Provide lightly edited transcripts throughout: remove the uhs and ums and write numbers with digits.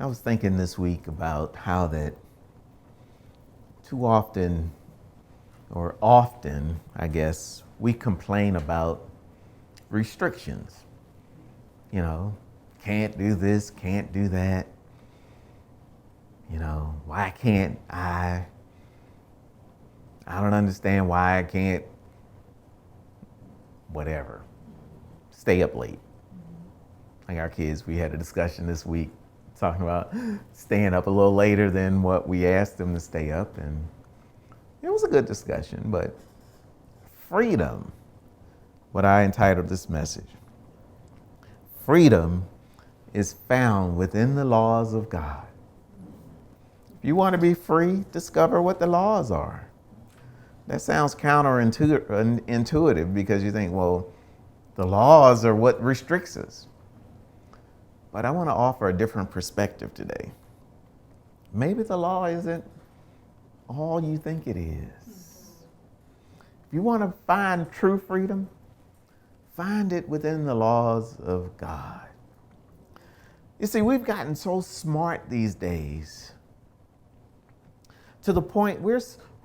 I was thinking this week about how that too often, or often, I guess, we complain about restrictions. You know, can't do this, can't do that. You know, why can't I? I don't understand why I can't, whatever, stay up late. Like our kids, we had a discussion this week talking about staying up a little later than what we asked them to stay up. And it was a good discussion, but freedom, what I entitled this message, freedom is found within the laws of God. If you want to be free, discover what the laws are. That sounds counterintuitive because you think, well, the laws are what restricts us. But I want to offer a different perspective today. Maybe the law isn't all you think it is. If you want to find true freedom, find it within the laws of God. You see, we've gotten so smart these days to the point we're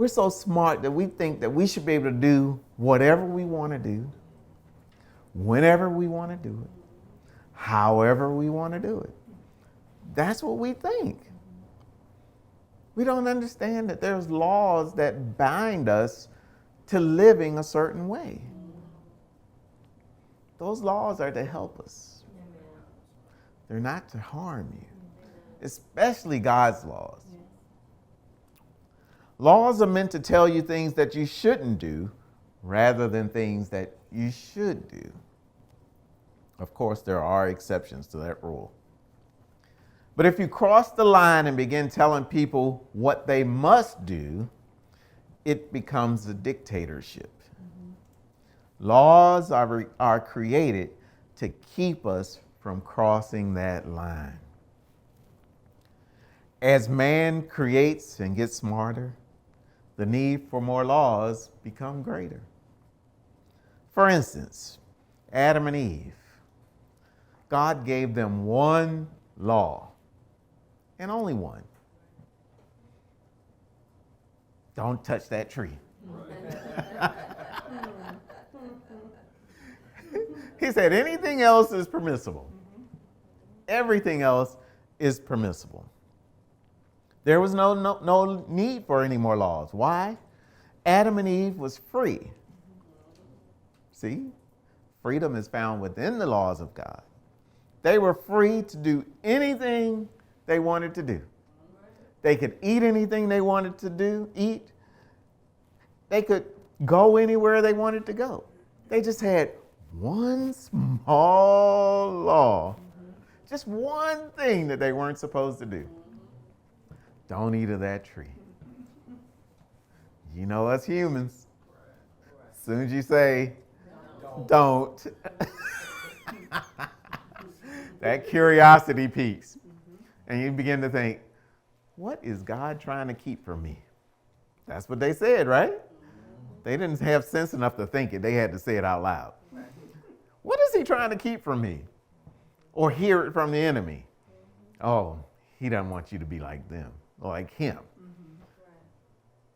so smart that we think that we should be able to do whatever we want to do, whenever we want to do it, however we want to do it. That's what we think. We don't understand that there's laws that bind us to living a certain way. Those laws are to help us. They're not to harm you, especially God's laws. Laws are meant to tell you things that you shouldn't do rather than things that you should do. Of course, there are exceptions to that rule. But if you cross the line and begin telling people what they must do, it becomes a dictatorship. Laws are created to keep us from crossing that line. As man creates and gets smarter, the need for more laws become greater. For instance, Adam and Eve. God gave them one law, and only one. Don't touch that tree. He said anything else is permissible. Everything else is permissible. There was no need for any more laws. Why? Adam and Eve was free. See? Freedom is found within the laws of God. They were free to do anything they wanted to do. They could eat anything they wanted to eat. They could go anywhere they wanted to go. They just had one small law. Just one thing that they weren't supposed to do. Don't eat of that tree. You know us humans. As soon as you say, don't. That curiosity peaks. And you begin to think, what is God trying to keep from me? That's what they said, right? They didn't have sense enough to think it. They had to say it out loud. What is he trying to keep from me? Or hear it from the enemy? Oh, he doesn't want you to be like them, or like him.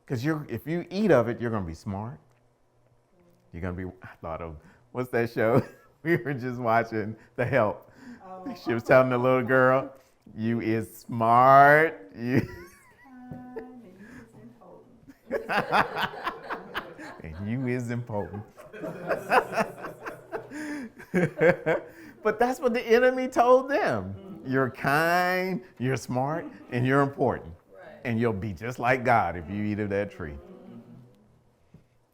Because if you eat of it, you're going to be smart. You're going to be, I thought of, what's that show? We were just watching The Help. She was telling the little girl, you is smart. And you is important. But that's what the enemy told them. You're kind, you're smart, and you're important. And you'll be just like God if you eat of that tree.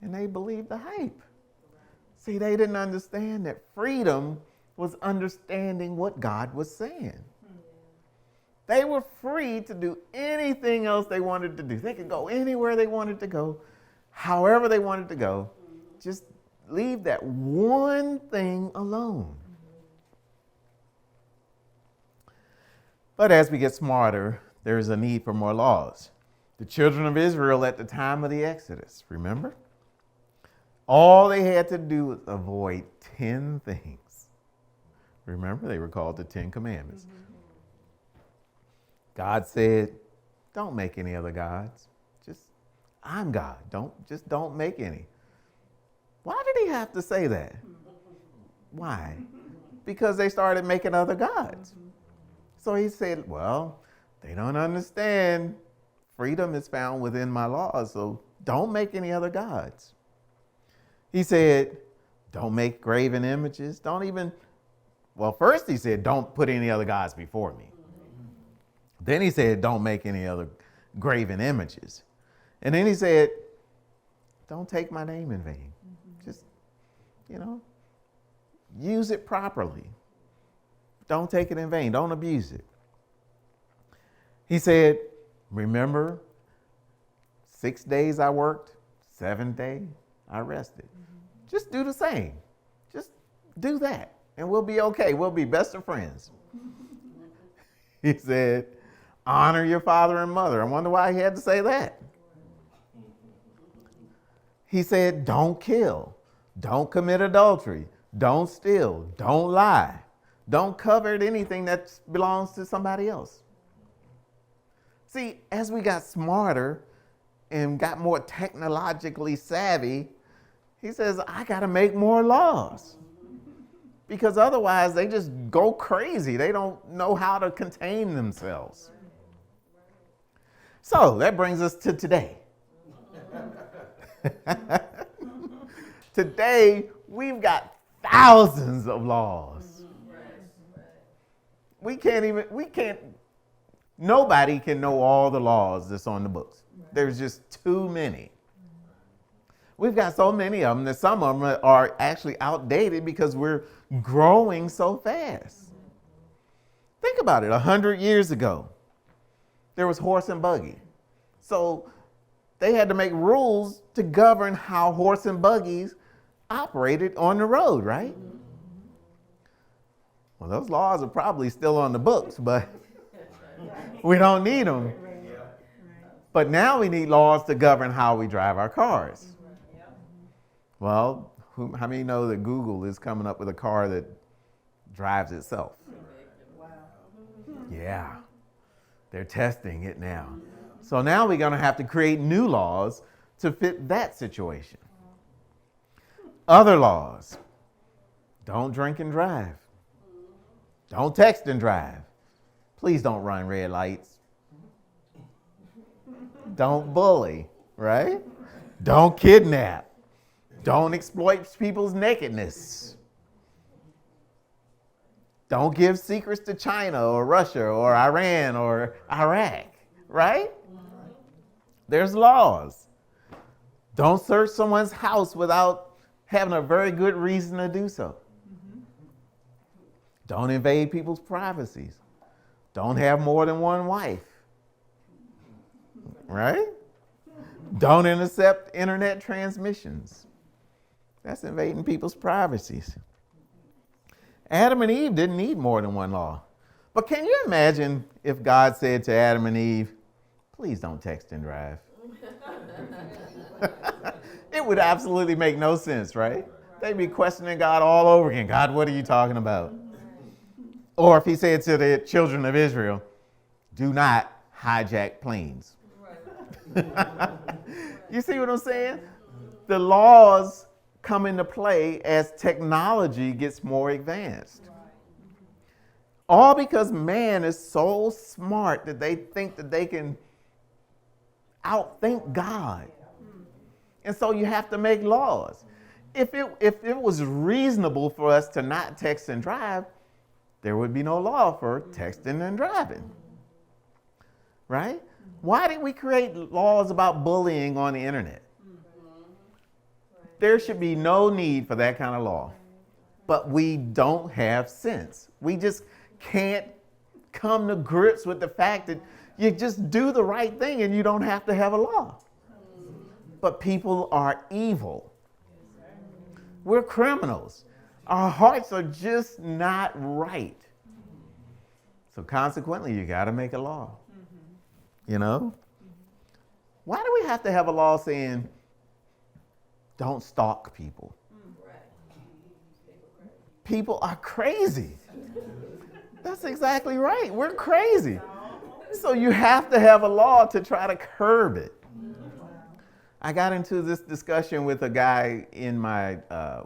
And they believed the hype. See, they didn't understand that freedom was understanding what God was saying. They were free to do anything else they wanted to do. They could go anywhere they wanted to go, however they wanted to go. Just leave that one thing alone. But as we get smarter, there is a need for more laws. The children of Israel at the time of the Exodus, remember? All they had to do was avoid 10 things. Remember, they were called the 10 Commandments. God said, don't make any other gods. I'm God. Don't make any. Why did he have to say that? Why? Because they started making other gods. So he said, well, they don't understand. Freedom is found within my laws, so don't make any other gods. He said, don't make graven images. First he said, don't put any other gods before me. Then he said, don't make any other graven images. And then he said, don't take my name in vain. Just, use it properly. Don't take it in vain. Don't abuse it. He said, remember, 6 days I worked, 7th day I rested. Just do the same. Just do that, and we'll be okay. We'll be best of friends. He said, honor your father and mother. I wonder why he had to say that. He said, don't kill. Don't commit adultery. Don't steal. Don't lie. Don't covet anything that belongs to somebody else. See, as we got smarter and got more technologically savvy, he says, I got to make more laws. Because otherwise they just go crazy. They don't know how to contain themselves. So that brings us to today. Today, we've got thousands of laws. Nobody can know all the laws that's on the books. There's just too many. We've got so many of them that some of them are actually outdated because we're growing so fast. Think about it. 100 years ago, there was horse and buggy. So they had to make rules to govern how horse and buggies operated on the road, right? Well, those laws are probably still on the books, but we don't need them. But now we need laws to govern how we drive our cars. Well, how many know that Google is coming up with a car that drives itself? Yeah, they're testing it now. So now we're going to have to create new laws to fit that situation. Other laws. Don't drink and drive. Don't text and drive. Please don't run red lights. Don't bully, right? Don't kidnap. Don't exploit people's nakedness. Don't give secrets to China or Russia or Iran or Iraq, right? There's laws. Don't search someone's house without having a very good reason to do so. Don't invade people's privacies. Don't have more than one wife. Right? Don't intercept internet transmissions. That's invading people's privacies. Adam and Eve didn't need more than one law. But can you imagine if God said to Adam and Eve, please don't text and drive? It would absolutely make no sense, right? They'd be questioning God all over again. God, what are you talking about? Or if he said to the children of Israel, do not hijack planes. You see what I'm saying? The laws come into play as technology gets more advanced. All because man is so smart that they think that they can outthink God. And so you have to make laws. If it was reasonable for us to not text and drive, there would be no law for texting and driving. Right? Why did we create laws about bullying on the internet? There should be no need for that kind of law. But we don't have sense. We just can't come to grips with the fact that you just do the right thing and you don't have to have a law. But people are evil. We're criminals. Our hearts are just not right. So consequently, you got to make a law. You know? Why do we have to have a law saying, don't stalk people? People are crazy. That's exactly right. We're crazy. So you have to have a law to try to curb it. I got into this discussion with a guy in my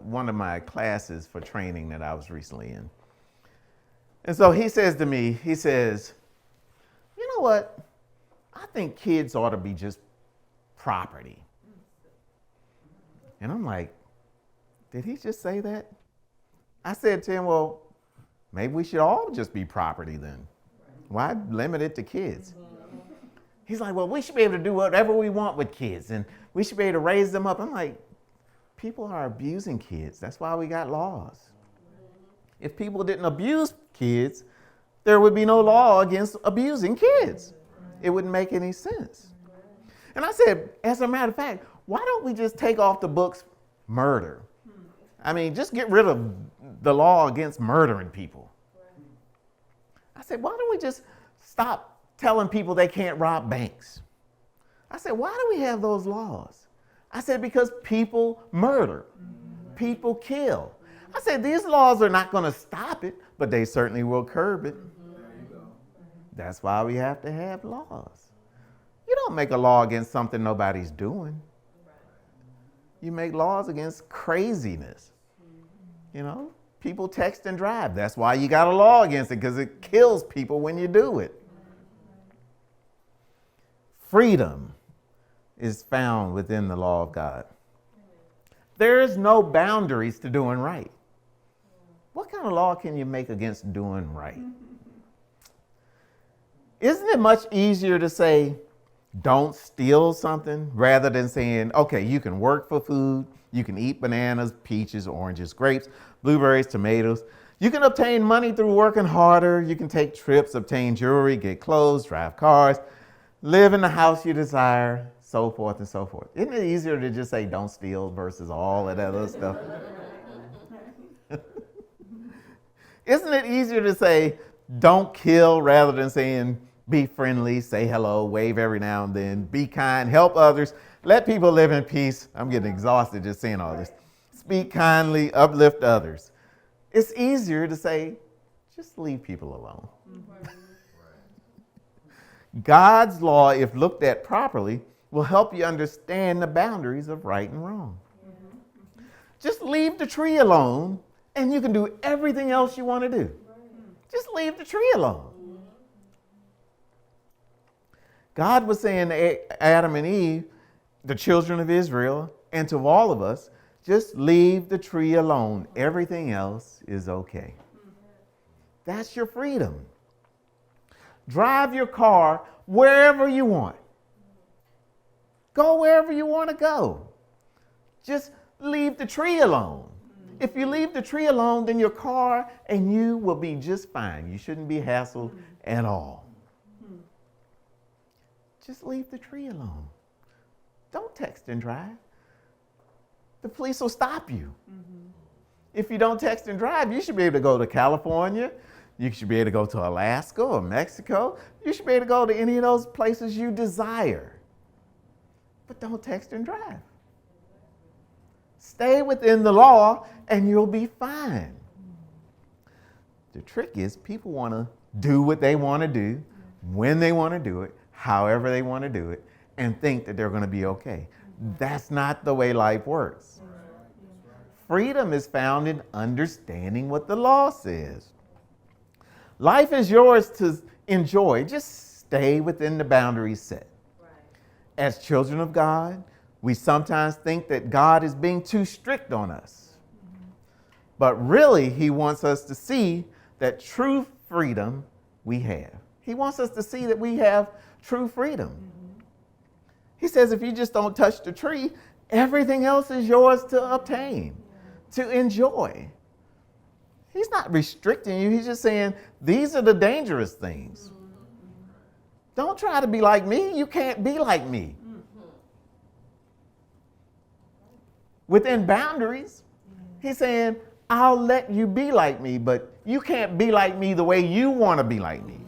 one of my classes for training that I was recently in. And so he says to me, he says, you know what? I think kids ought to be just property. And I'm like, did he just say that? I said to him, well, maybe we should all just be property then. Why limit it to kids? He's like, well, we should be able to do whatever we want with kids and we should be able to raise them up. I'm like, people are abusing kids. That's why we got laws. If people didn't abuse kids, there would be no law against abusing kids. It wouldn't make any sense. And I said, as a matter of fact, why don't we just take off the books murder? I mean, just get rid of the law against murdering people. I said, why don't we just stop telling people they can't rob banks? I said, why do we have those laws? I said, because people murder, people kill. I said, these laws are not going to stop it, but they certainly will curb it. That's why we have to have laws. You don't make a law against something nobody's doing. You make laws against craziness. You know, people text and drive. That's why you got a law against it, because it kills people when you do it. Freedom is found within the law of God. There is no boundaries to doing right. What kind of law can you make against doing right? Isn't it much easier to say, don't steal something, rather than saying, okay, you can work for food, you can eat bananas, peaches, oranges, grapes, blueberries, tomatoes. You can obtain money through working harder. You can take trips, obtain jewelry, get clothes, drive cars, live in the house you desire, so forth and so forth. Isn't it easier to just say don't steal versus all of that other stuff? Isn't it easier to say don't kill rather than saying be friendly, say hello, wave every now and then, be kind, help others, let people live in peace. I'm getting exhausted just saying all this. Speak kindly, uplift others. It's easier to say, just leave people alone. God's law, if looked at properly, will help you understand the boundaries of right and wrong. Just leave the tree alone and you can do everything else you want to do. Just leave the tree alone. God was saying to Adam and Eve, the children of Israel, and to all of us, just leave the tree alone. Everything else is okay. That's your freedom. Drive your car wherever you want. Go wherever you want to go. Just leave the tree alone. If you leave the tree alone, then your car and you will be just fine. You shouldn't be hassled at all. Just leave the tree alone. Don't text and drive. The police will stop you. If you don't text and drive, you should be able to go to California. You should be able to go to Alaska or Mexico. You should be able to go to any of those places you desire. But don't text and drive. Stay within the law and you'll be fine. The trick is people want to do what they want to do, when they want to do it, however they want to do it, and think that they're going to be okay. That's not the way life works. Freedom is found in understanding what the law says. Life is yours to enjoy. Just stay within the boundaries set. As children of God, we sometimes think that God is being too strict on us. But really, he wants us to see that true freedom we have. He wants us to see that we have true freedom. He says if you just don't touch the tree, everything else is yours to obtain, to enjoy. He's not restricting you. He's just saying these are the dangerous things. Don't try to be like me. You can't be like me. Within boundaries, he's saying, I'll let you be like me, but you can't be like me the way you want to be like me.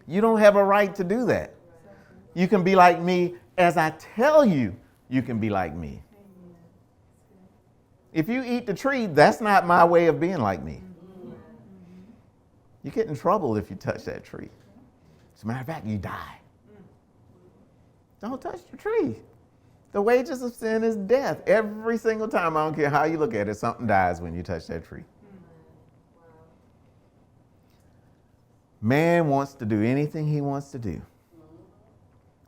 You don't have a right to do that. You can be like me as I tell you you can be like me. If you eat the tree, that's not my way of being like me. You get in trouble if you touch that tree. As a matter of fact, you die. Don't touch the tree. The wages of sin is death. Every single time, I don't care how you look at it, something dies when you touch that tree. Man wants to do anything he wants to do,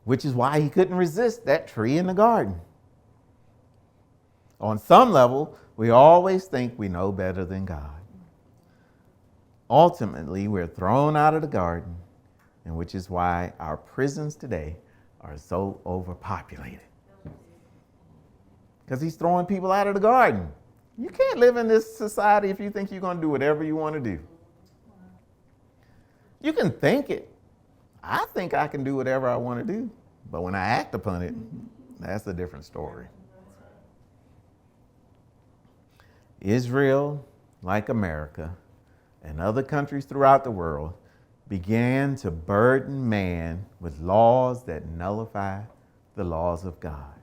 which is why he couldn't resist that tree in the garden. On some level, we always think we know better than God. Ultimately, we're thrown out of the garden, and which is why our prisons today are so overpopulated. Because he's throwing people out of the garden. You can't live in this society if you think you're going to do whatever you want to do. You can think it. I think I can do whatever I want to do. But when I act upon it, that's a different story. Israel, like America and other countries throughout the world, began to burden man with laws that nullify the laws of God.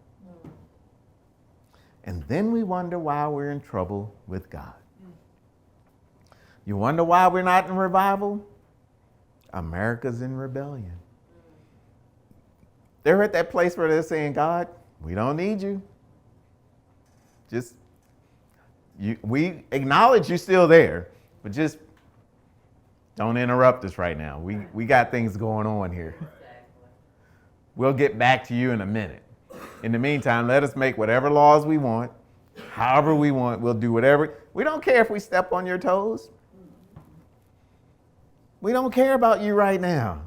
And then we wonder why we're in trouble with God. You wonder why we're not in revival? America's in rebellion. They're at that place where they're saying, God, we don't need you. We acknowledge you're still there, but just don't interrupt us right now. We got things going on here. We'll get back to you in a minute. In the meantime, let us make whatever laws we want, however we want. We'll do whatever. We don't care if we step on your toes. We don't care about you right now.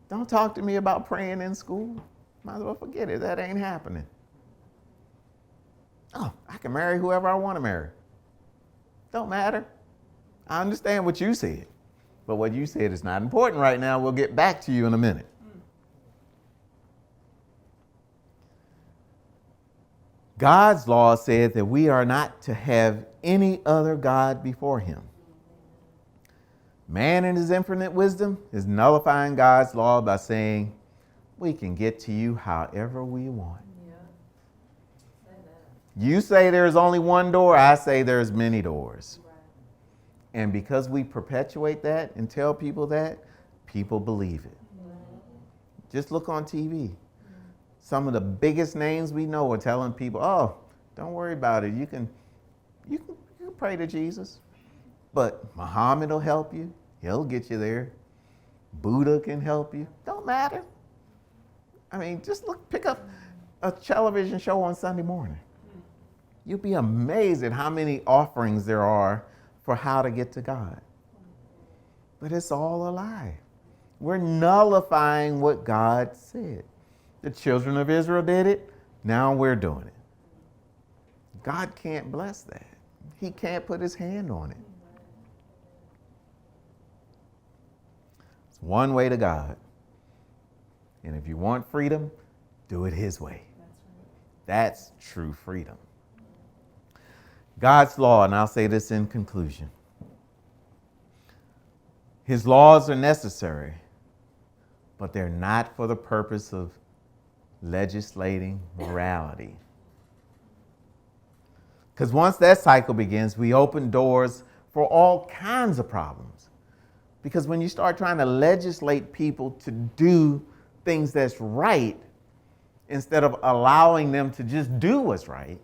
Don't talk to me about praying in school. Might as well forget it. That ain't happening. Oh, I can marry whoever I want to marry. Don't matter. I understand what you said, but what you said is not important right now. We'll get back to you in a minute. God's law said that we are not to have any other God before him. Man in his infinite wisdom is nullifying God's law by saying, we can get to you however we want. You say there's only one door, I say there's many doors. And because we perpetuate that and tell people that, people believe it. Just look on TV. Some of the biggest names we know are telling people, oh, don't worry about it. You can pray to Jesus. But Muhammad will help you. He'll get you there. Buddha can help you. Don't matter. I mean, just pick up a television show on Sunday morning. You'll be amazed at how many offerings there are for how to get to God. But it's all a lie. We're nullifying what God said. The children of Israel did it. Now we're doing it. God can't bless that. He can't put his hand on it. It's one way to God. And if you want freedom, do it his way. That's true freedom. God's law, and I'll say this in conclusion. His laws are necessary, but they're not for the purpose of legislating morality. Because once that cycle begins, we open doors for all kinds of problems. Because when you start trying to legislate people to do things that's right, instead of allowing them to just do what's right,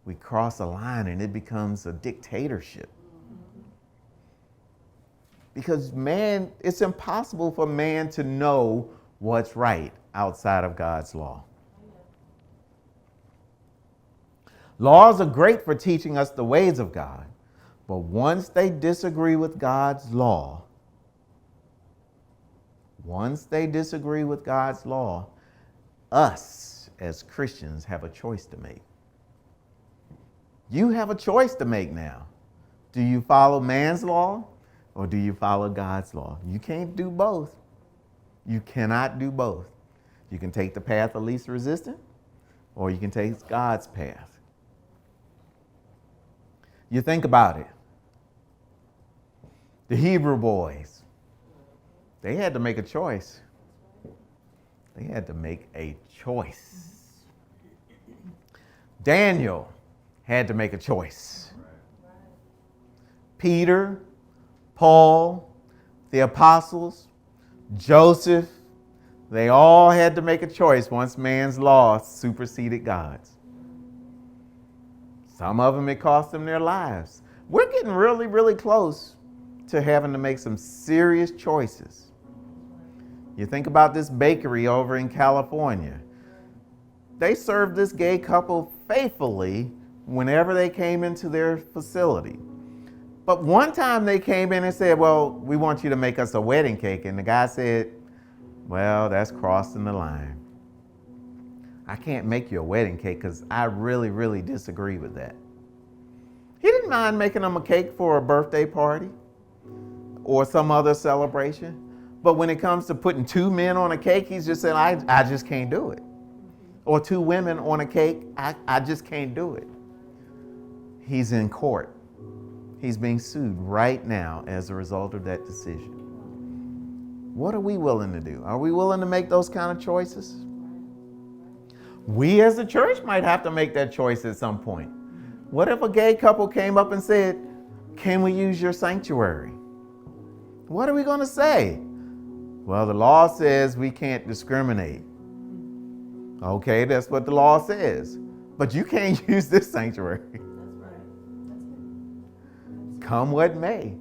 we cross a line and it becomes a dictatorship. Because man, it's impossible for man to know what's right outside of God's law. Laws are great for teaching us the ways of God, but once they disagree with God's law, us as Christians have a choice to make. You have a choice to make now. Do you follow man's law or do you follow God's law? You can't do both. You cannot do both. You can take the path of least resistance or you can take God's path. You think about it. The Hebrew boys, they had to make a choice. They had to make a choice. Daniel had to make a choice. Peter, Paul, the apostles, Joseph, they all had to make a choice once man's law superseded God's. Some of them, it cost them their lives. We're getting really, really close to having to make some serious choices. You think about this bakery over in California. They served this gay couple faithfully whenever they came into their facility. But one time they came in and said, well, we want you to make us a wedding cake. And the guy said, well, that's crossing the line. I can't make you a wedding cake because I really, really disagree with that. He didn't mind making them a cake for a birthday party or some other celebration. But when it comes to putting two men on a cake, he's just saying, I just can't do it. Or two women on a cake, I just can't do it. He's in court. He's being sued right now as a result of that decision. What are we willing to do? Are we willing to make those kind of choices? We as a church might have to make that choice at some point. What if a gay couple came up and said, can we use your sanctuary? What are we going to say? Well, the law says we can't discriminate. Okay, that's what the law says. But you can't use this sanctuary. That's right. Come what may.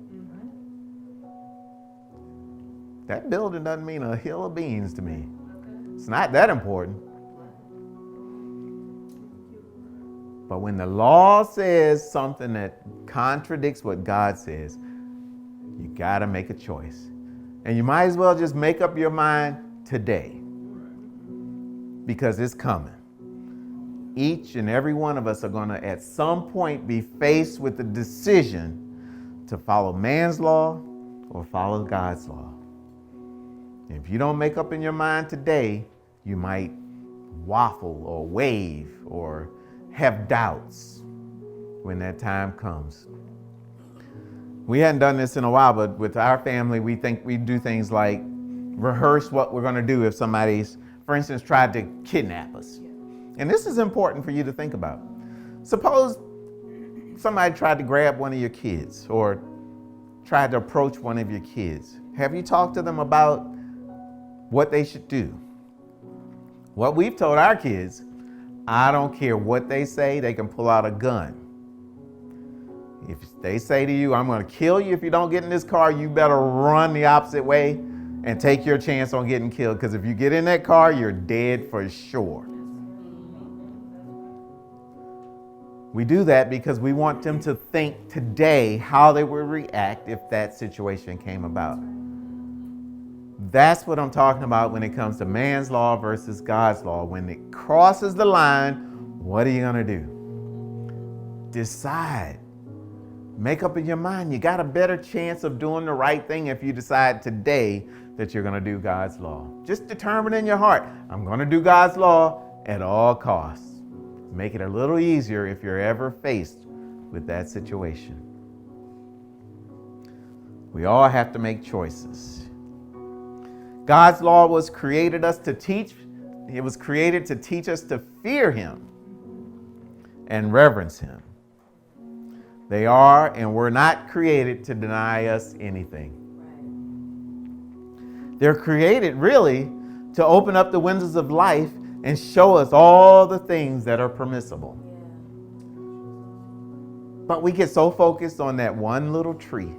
That building doesn't mean a hill of beans to me. It's not that important. But when the law says something that contradicts what God says, you got to make a choice. And you might as well just make up your mind today, because it's coming. Each and every one of us are going to at some point be faced with the decision to follow man's law or follow God's law. If you don't make up in your mind today, you might waffle or wave or have doubts when that time comes. We hadn't done this in a while, but with our family, we think we do things like rehearse what we're going to do if somebody's, for instance, tried to kidnap us. And this is important for you to think about. Suppose somebody tried to grab one of your kids or tried to approach one of your kids. Have you talked to them about what they should do? What we've told our kids, I don't care what they say, they can pull out a gun. If they say to you, I'm going to kill you if you don't get in this car, you better run the opposite way and take your chance on getting killed. Because if you get in that car, you're dead for sure. We do that because we want them to think today how they would react if that situation came about. That's what I'm talking about when it comes to man's law versus God's law. When it crosses the line, what are you going to do? Decide. Make up in your mind. You got a better chance of doing the right thing if you decide today that you're going to do God's law. Just determine in your heart, I'm going to do God's law at all costs. Make it a little easier if you're ever faced with that situation. We all have to make choices. God's law was created us to teach. It was created to teach us to fear Him and reverence Him. They are and were not created to deny us anything. They're created really to open up the windows of life and show us all the things that are permissible. But we get so focused on that one little tree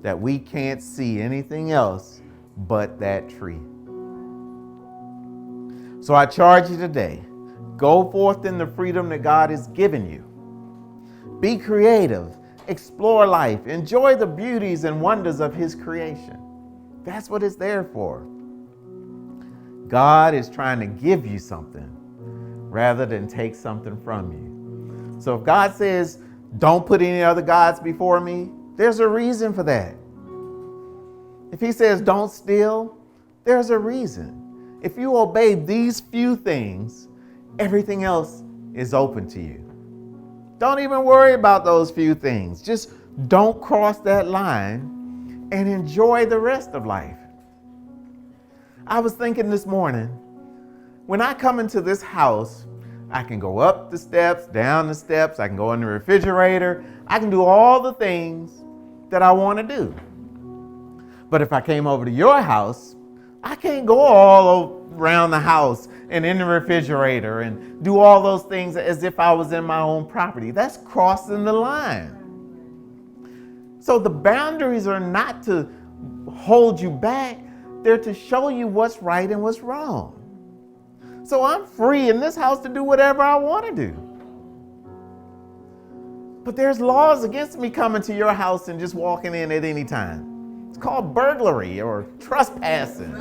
that we can't see anything else but that tree. So I charge you today, go forth in the freedom that God has given you. Be creative, explore life, enjoy the beauties and wonders of His creation. That's what it's there for. God is trying to give you something rather than take something from you. So if God says, don't put any other gods before me, there's a reason for that. If He says, don't steal, there's a reason. If you obey these few things, everything else is open to you. Don't even worry about those few things. Just don't cross that line and enjoy the rest of life. I was thinking this morning, when I come into this house, I can go up the steps, down the steps, I can go in the refrigerator, I can do all the things that I want to do. But if I came over to your house, I can't go all around the house and in the refrigerator and do all those things as if I was in my own property. That's crossing the line. So the boundaries are not to hold you back. They're to show you what's right and what's wrong. So I'm free in this house to do whatever I want to do. But there's laws against me coming to your house and just walking in at any time. It's called burglary or trespassing.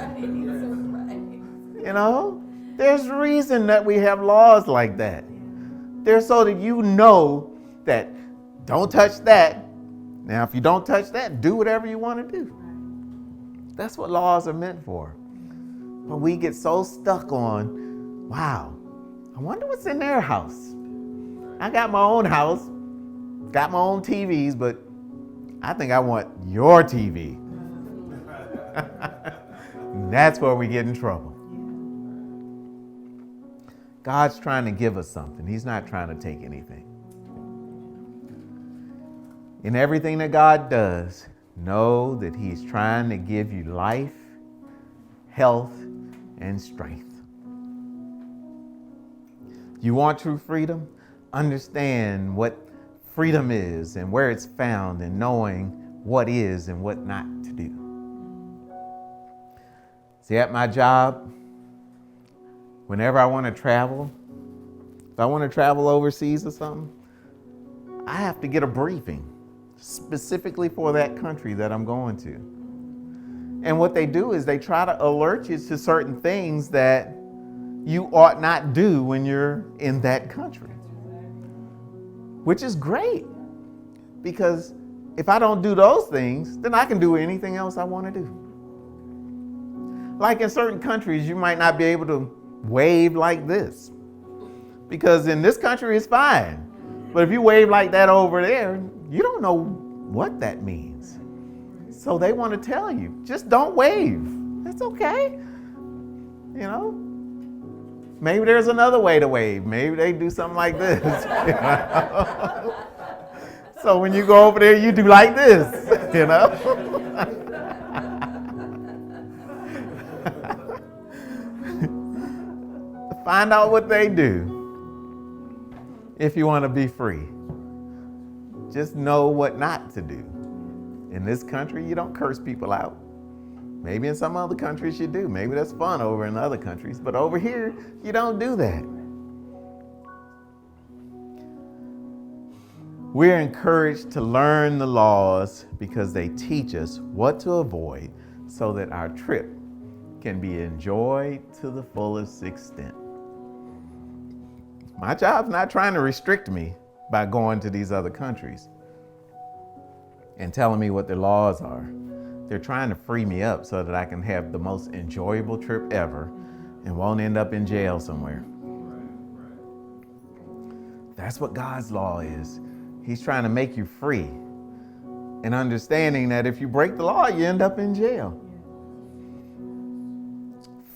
You know, there's reason that we have laws like that. They're so that you know that don't touch that. Now, if you don't touch that, do whatever you want to do. That's what laws are meant for. But we get so stuck on, wow, I wonder what's in their house. I got my own house, got my own TVs, but I think I want your TV. That's where we get in trouble. God's trying to give us something. He's not trying to take anything. In everything that God does, know that He's trying to give you life, health, and strength. You want true freedom? Understand what freedom is and where it's found in knowing what is and what not to do. See, at my job, whenever I want to travel, if I want to travel overseas or something, I have to get a briefing specifically for that country that I'm going to. And what they do is they try to alert you to certain things that you ought not do when you're in that country, which is great, because if I don't do those things, then I can do anything else I want to do. Like in certain countries, you might not be able to wave like this, because in this country it's fine. But if you wave like that over there, you don't know what that means. So they want to tell you, just don't wave. That's okay. You know, maybe there's another way to wave. Maybe they do something like this. You know? So when you go over there, you do like this, you know. Find out what they do if you want to be free. Just know what not to do. In this country, you don't curse people out. Maybe in some other countries you do. Maybe that's fun over in other countries. But over here, you don't do that. We're encouraged to learn the laws because they teach us what to avoid so that our trip can be enjoyed to the fullest extent. My job's not trying to restrict me by going to these other countries and telling me what their laws are. They're trying to free me up so that I can have the most enjoyable trip ever and won't end up in jail somewhere. That's what God's law is. He's trying to make you free and understanding that if you break the law, you end up in jail.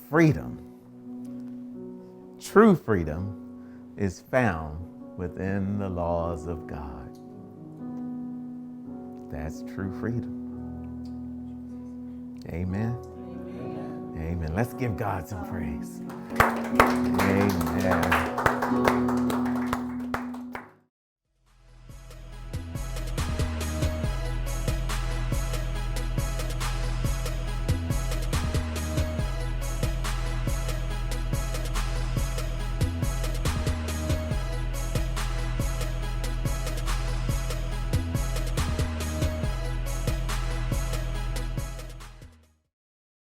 Freedom, true freedom, is found within the laws of God. That's true freedom. Amen. Amen. Amen. Let's give God some praise. Amen.